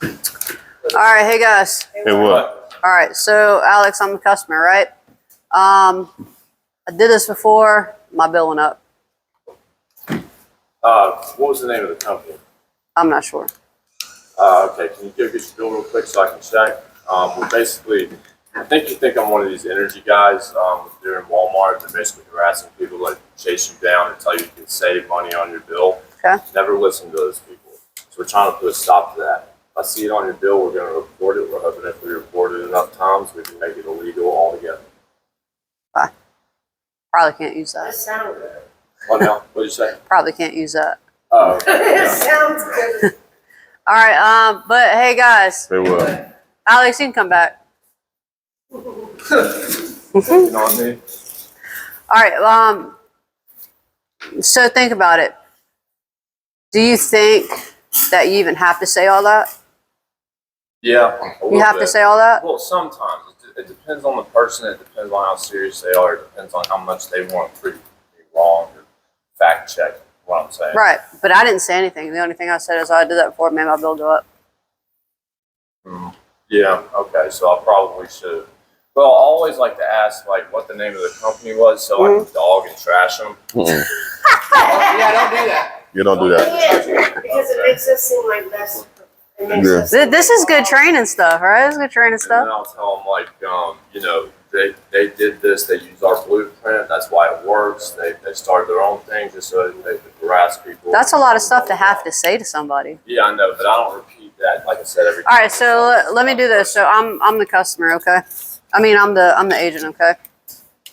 All right, hey guys. Hey, what? All right, so Alex, I'm the customer, right? I did this before. My bill went up. What was the name of the company? I'm not sure. Okay, can you get your bill real quick so I can check? We're basically, I think I'm one of these energy guys. They're in Walmart. They're basically harassing people, like chase you down and tell you can save money on your bill. Okay. Never listen to those people. So we're trying to put a stop to that. If I see it on your bill, we're going to report it. We're hoping if we report it enough times, we can make it illegal altogether. Probably can't use That that. sounds good. Oh, no? What did you say? Probably can't use that. Oh, okay. It Yeah. sounds good. All right, but hey guys, Hey, what? Alex, you can come back. You know what I mean? All right, so think about it. Do you think that you even have to say all that? Yeah. a You little have to bit. say all that? Well, sometimes. It depends on the person. It depends on how serious they are. It depends on how much they want to prove me wrong or fact check what I'm saying. Right, but I didn't say anything. The only thing I said is, I did that before, made my bill go up. Yeah, okay. So I probably should. Well, I always like to ask, like, what the name of the company was so I can dog and trash them. Yeah, don't do that. You don't do that. Yeah, because it makes us seem like that's. It makes Yeah. us seem This is good training stuff, right? This is good training And stuff. then I'll tell them, like, they did this. They use our blueprint. That's why it works. They started their own thing just so they could harass people. That's a lot of stuff to have to say to somebody. Yeah, I know, but I don't repeat that. Like I said, every All right, so let me do this. So I'm the customer, okay? I mean, I'm the agent, okay?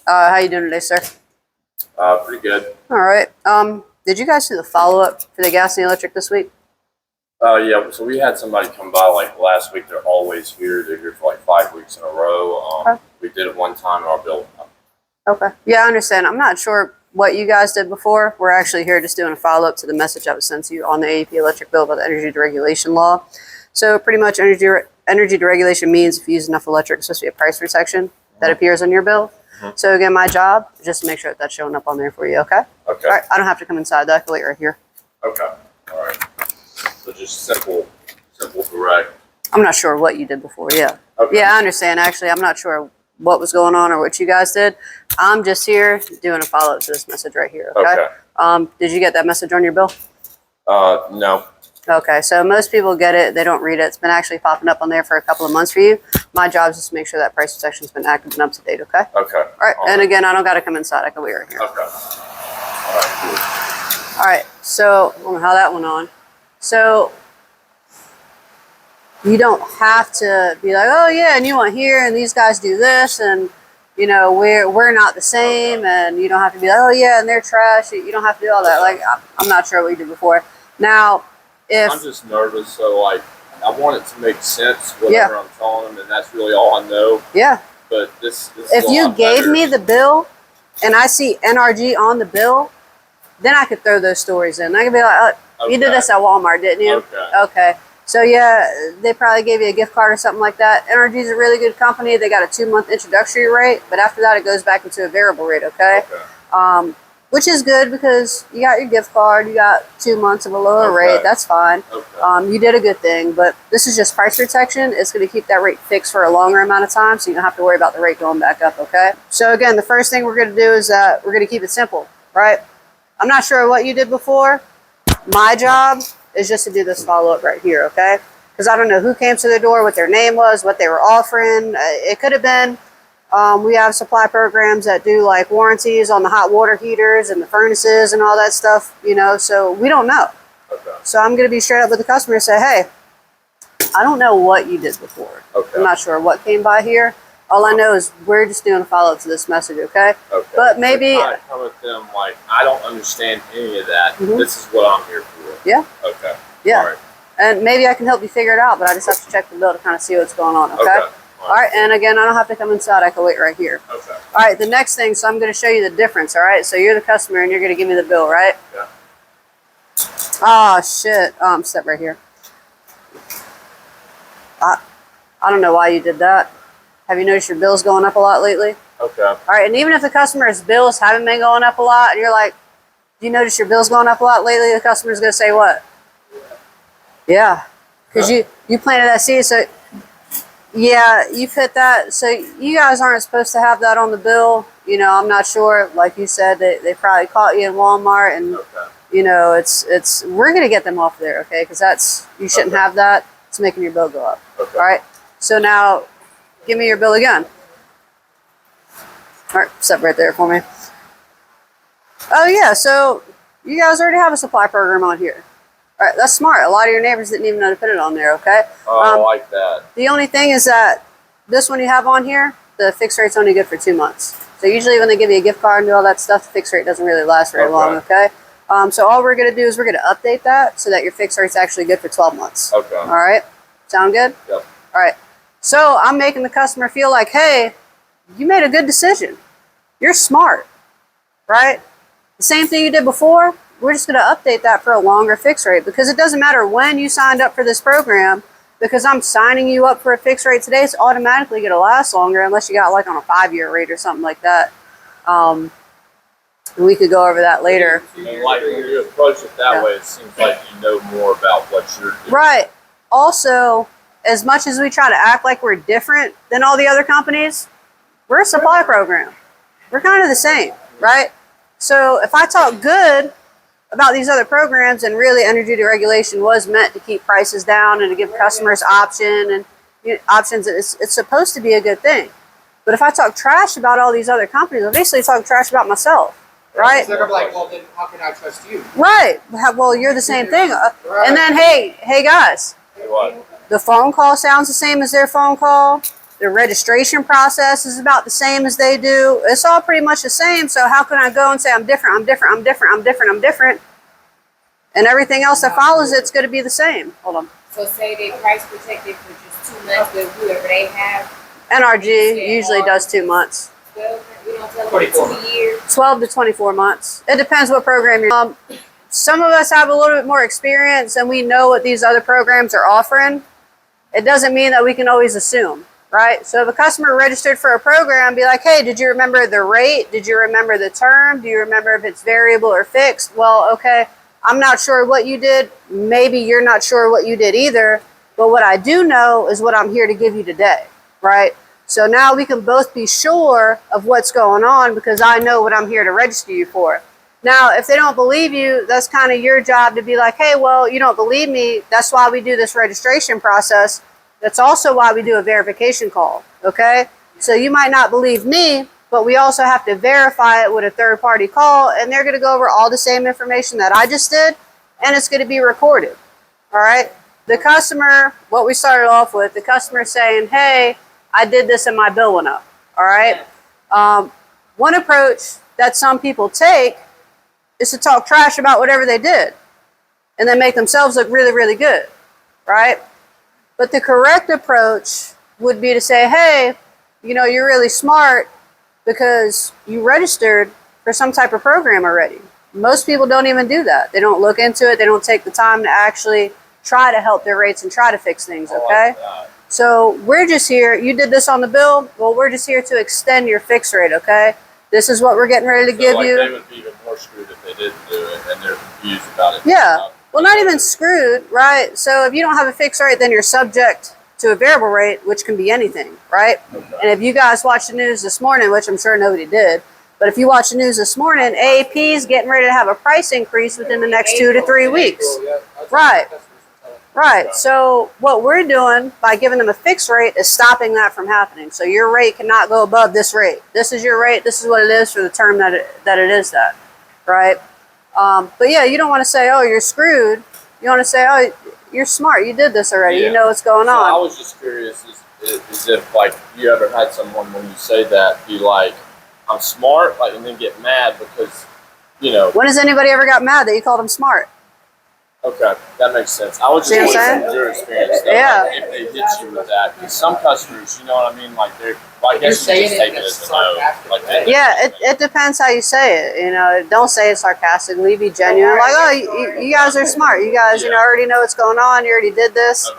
How you doing today, sir? Pretty good. All right. Did you guys do the follow up for the gas and the electric this week? Yeah, so we had somebody come by like last week. They're always here. They're here for like 5 weeks in a row. Okay. We did it one time and our bill. Okay. Yeah, I understand. I'm not sure what you guys did before. We're actually here just doing a follow up to the message that was sent to you on the AEP electric bill about the energy deregulation law. So pretty much energy deregulation means if you use enough electric, it's supposed to be a price protection that appears on your bill. So again, my job is just to make sure that that's showing up on there for you, okay? Okay. All right, I don't have to come inside. That I can wait right here. Okay. All right. So just simple, correct. I'm not sure what you did before, yeah. Okay. Yeah, I understand. Actually, I'm not sure what was going on or what you guys did. I'm just here doing a follow up to this message right here, okay? Did you get that message on your bill? No. Okay, so most people get it. They don't read it. It's been actually popping up on there for a couple of months for you. My job is just to make sure that price protection's been active and up to date, okay? Okay. All right, and again, I don't got to come inside. I can wait right here. Okay. All right. All right, so I don't know how that went on. So you don't have to be like, oh yeah, and you want here, and these guys do this, and you know we're not the same, and you don't have to be like, oh yeah, and they're trash. You don't have to do all that. Like I'm not sure what you did before. Now, if I'm just nervous, so like I want it to make sense, whatever I'm telling them, and that's really all I know. yeah, But this is if a you lot gave better. me the bill, and I see NRG on the bill, then I could throw those stories in. I could be like, oh, you did Okay. this at Walmart, didn't you? Okay. Okay. So yeah, they probably gave you a gift card or something like that. NRG is a really good company. They got a 2-month introductory rate, but after that it goes back into a variable rate, okay? Okay. Which is good because you got your gift card, you got 2 months of a lower Okay. rate, that's fine. Okay. You did a good thing, but this is just price protection. It's going to keep that rate fixed for a longer amount of time, so you don't have to worry about the rate going back up, okay? So again, the first thing we're going to do is we're going to keep it simple, right? I'm not sure what you did before. My job is just to do this follow-up right here, okay? Because I don't know who came to the door, what their name was, what they were offering. It could have been, we have supply programs that do like warranties on the hot water heaters and the furnaces and all that stuff, you know, so we don't know. Okay. So I'm going to be straight up with the customer and say, hey, I don't know what you did before. Okay. I'm not sure what came by here. All I know is we're just doing a follow-up to this message, okay? Okay. But maybe- So I come at them like I don't understand any of that. Mhm. This is what I'm here for. Yeah. Okay. Yeah. All right. And maybe I can help you figure it out, but I just have to check the bill to kind of see what's going on, okay? Okay. All right, and again, I don't have to come inside. I can wait right here. Okay. All right, the next thing, so I'm going to show you the difference, all right? So you're the customer, and you're going to give me the bill, right? Yeah. Oh, shit. Step right here. I don't know why you did that. Have you noticed your bill's going up a lot lately? Okay. All right, and even if the customer's bills haven't been going up a lot, and you're like, do you notice your bill's going up a lot lately? The customer's going to say what? Yeah. because you planted that seed. So yeah, you hit that. So you guys aren't supposed to have that on the bill. You know, I'm not sure. Like you said, they probably caught you in Walmart, and Okay. you know, it's we're gonna get them off there, okay? Because that's you shouldn't Okay. have that. It's making your bill go up. Okay. All right. So now, give me your bill again. All right, step right there for me. Oh yeah, so you guys already have a supply program on here. All right, that's smart. A lot of your neighbors didn't even know to put it on there. Okay. Oh, I like that. The only thing is that this one you have on here, the fixed rate's only good for 2 months. So usually when they give you a gift card and do all that stuff, the fixed rate doesn't really last very Okay. long. Okay. So all we're gonna do is we're gonna update that so that your fixed rate's actually good for 12 months. Okay. All right. Sound good? Yep. All right. So I'm making the customer feel like, hey, you made a good decision. You're smart, right? The same thing you did before, we're just going to update that for a longer fixed rate because it doesn't matter when you signed up for this program because I'm signing you up for a fixed rate today. It's automatically going to last longer unless you got like on a 5-year rate or something like that. And we could go over that later. And like when you approach it that Yeah. way, it seems like you know more about what you're doing. Right. Also, as much as we try to act like we're different than all the other companies, we're a supply program. We're kind of the same, right? So if I talk good about these other programs and really energy deregulation was meant to keep prices down and to give customers options, it's supposed to be a good thing. But if I talk trash about all these other companies, I'm basically talking trash about myself, right? So I'm like, well, then how can I trust you? Right. Well, you're the same thing. And then, hey guys, What? the phone call sounds the same as their phone call. The registration process is about the same as they do. It's all pretty much the same. So how can I go and say I'm different, I'm different, I'm different, I'm different, I'm different, and everything else that follows it's going to be the same. Hold on. So say they price protected for just 2 months with whoever they have. NRG usually does 2 months, 12, we don't tell them 24 2 years. 12 to 24 months. It depends what program you're. Some of us have a little bit more experience and we know what these other programs are offering. It doesn't mean that we can always assume. Right? So if a customer registered for a program, be like, hey, did you remember the rate? Did you remember the term? Do you remember if it's variable or fixed? Well, okay, I'm not sure what you did. Maybe you're not sure what you did either. But what I do know is what I'm here to give you today, right? So now we can both be sure of what's going on because I know what I'm here to register you for. Now, if they don't believe you, that's kind of your job to be like, hey, well, you don't believe me. That's why we do this registration process. That's also why we do a verification call, okay? So you might not believe me, but we also have to verify it with a third-party call, and they're going to go over all the same information that I just did, and it's going to be recorded, all right? The customer, what we started off with, the customer saying, hey, I did this and my bill went up, all right? One approach that some people take is to talk trash about whatever they did and then make themselves look really, really good, right? But the correct approach would be to say, hey, you know, you're really smart because you registered for some type of program already. Most people don't even do that. They don't look into it. They don't take the time to actually try to help their rates and try to fix things, okay? So we're just here. You did this on the bill. Well, we're just here to extend your fixed rate, okay? This is what we're getting ready to give like you. They would be even more screwed if they didn't do it and they're confused about it. Yeah. Well, not even screwed, right? So if you don't have a fixed rate, then you're subject to a variable rate, which can be anything, right? Okay. And if you guys watched the news this morning, which I'm sure nobody did, but if you watch the news this morning, AAP is getting ready to have a price increase within the next 2 to 3 weeks. Right. Right. So what we're doing by giving them a fixed rate is stopping that from happening. So your rate cannot go above this rate. This is your rate. This is what it is for the term that it is that, right? But yeah, you don't want to say, oh, you're screwed. You want to say, oh, you're smart. You did this already. Yeah. You know what's going So I on. was just curious is if like you ever had someone when you say that be like, I'm smart, like, and then get mad because, you know. When has anybody ever got mad that you called them smart? Okay, that makes sense. I was just See what I'm wondering saying? from your experience, though, Yeah. like, if they hit you with that. Because some customers, you know what I mean, like they're, well, I If you're guess you saying just it take in it a as a no. sarcastic Like, way. Yeah, it depends how you say it. You know, don't say it sarcastically. Be genuine. Like, oh, you guys are smart. You guys, you know, already know what's going on. You already did this.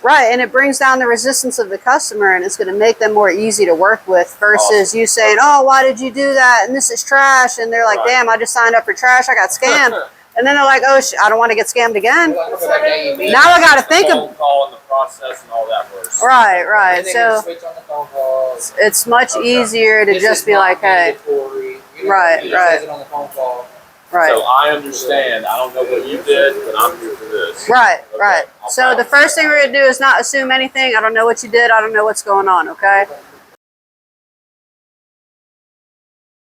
Right, and it brings down the resistance of the customer, and it's going to make them more easy to work with versus you saying, oh, why did you do that? And this is trash. And they're like, Right. damn, I just signed up for trash. I got scammed. And then they're like, oh, I don't want to get scammed again. Well, I remember that day you beat Now I got to think phone of, call and the process and all that works. right, And right. then they're gonna So switch on the phone call. it's much Okay. easier to This just is be not like, hey, mandatory. You know, Right, he just right. says it on the phone call. right. So I understand. I don't know what you did, but I'm here for this. Right, Okay, right. I'll So the balance first that thing we're gonna do is not assume anything. I don't know what you did. I don't know what's going on. Okay.